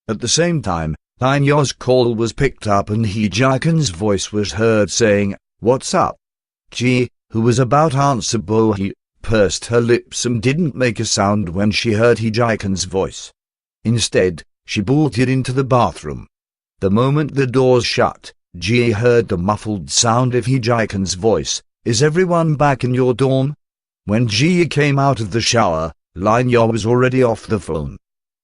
At the same time, Lin Yo's call was picked up and Hee Jae-kun's voice was heard saying, "What's up?" Ji, who was about to answer Bo-hee, pursed her lips and didn't make a sound when she heard Hee Jae-kun's voice. Instead, she bolted into the bathroom. The moment the doors shut, Ji heard the muffled sound of Hee Jae-kun's voice, "Is everyone back in your dorm?" When Ji came out of the shower, Lin Yo was already off the phone.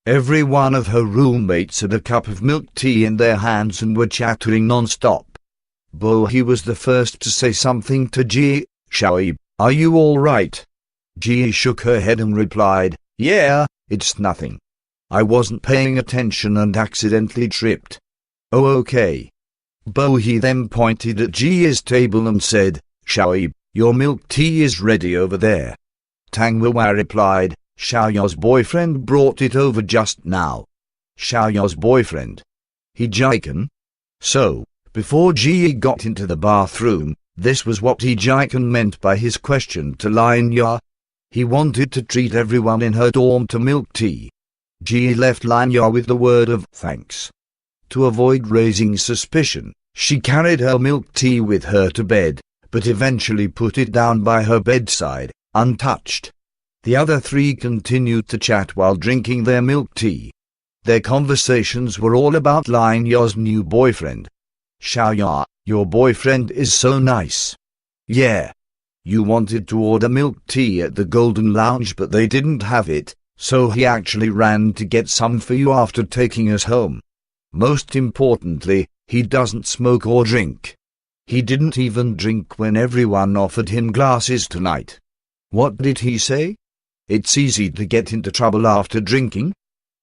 Every one of her roommates had a cup of milk tea in their hands and were chattering non-stop. Bo-hee was the first to say something to Ji. "Shaoib, are you all right?" Ji shook her head and replied, "Yeah, it's nothing. I wasn't paying attention and accidentally tripped." "Oh, okay." Bo-hee then pointed at Ji's table and said, "Shaoib, your milk tea is ready over there." Tang Hwa replied, "Xiaoyao's boyfriend brought it over just now." "Xiaoyao's boyfriend? Hee Jae-kun?" So, before Ji got into the bathroom, this was what Hee Jae-kun meant by his question to Lin Yo. He wanted to treat everyone in her dorm to milk tea. Ji left Lin Yo with the word of thanks. To avoid raising suspicion, she carried her milk tea with her to bed, but eventually put it down by her bedside, untouched. The other three continued to chat while drinking their milk tea. Their conversations were all about Lin Yo's new boyfriend. "Xiaoya, your boyfriend is so nice." "Yeah. You wanted to order milk tea at the Golden Lounge but they didn't have it, so he actually ran to get some for you after taking us home. Most importantly, he doesn't smoke or drink. He didn't even drink when everyone offered him glasses tonight." "What did he say?" "It's easy to get into trouble after drinking.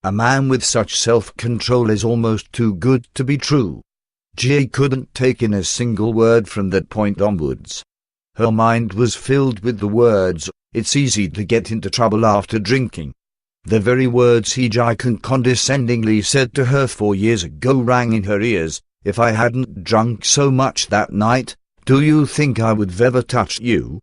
A man with such self-control is almost too good to be true." Ji couldn't take in a single word from that point onwards. Her mind was filled with the words, "It's easy to get into trouble after drinking." The very words Hee Jae-kun condescendingly said to her 4 years ago rang in her ears. "If I hadn't drunk so much that night, do you think I would have ever touched you?"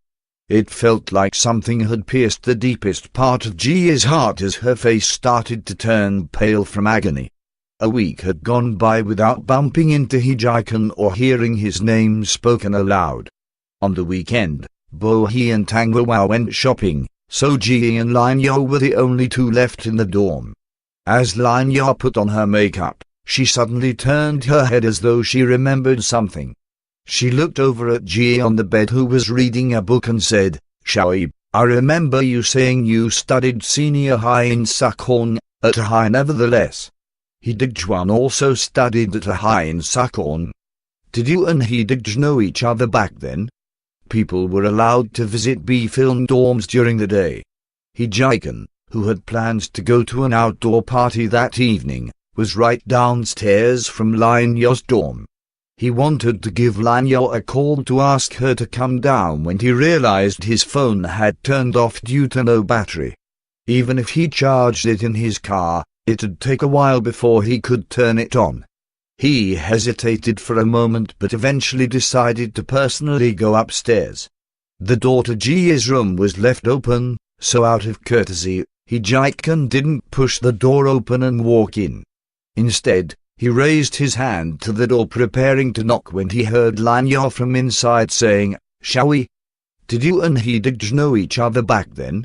It felt like something had pierced the deepest part of Ji's heart as her face started to turn pale from agony. A week had gone by without bumping into Hee Jae-kun or hearing his name spoken aloud. On the weekend, Bo-hee and Tang Hwa went shopping, so Ji and Lin Yo were the only two left in the dorm. As Lin Yo put on her makeup, she suddenly turned her head as though she remembered something. She looked over at Ji on the bed who was reading a book and said, "Shaoib, I remember you saying you studied senior high in Sukhon, at a high nevertheless. Hee Dae-jwan also studied at a high in Sukhon. Did you and Hee Dae know each other back then?" People were allowed to visit B-film dorms during the day. Hee Jae-kun, who had plans to go to an outdoor party that evening, was right downstairs from Lin Yo's dorm. He wanted to give Lin Yo a call to ask her to come down when he realized his phone had turned off due to no battery. Even if he charged it in his car, it'd take a while before he could turn it on. He hesitated for a moment but eventually decided to personally go upstairs. The door to Ji's room was left open, so out of courtesy, Hee Jae-kun didn't push the door open and walk in. Instead, he raised his hand to the door preparing to knock when he heard Lin Yo from inside saying, "Shall we? Did you and Hee Dae know each other back then?"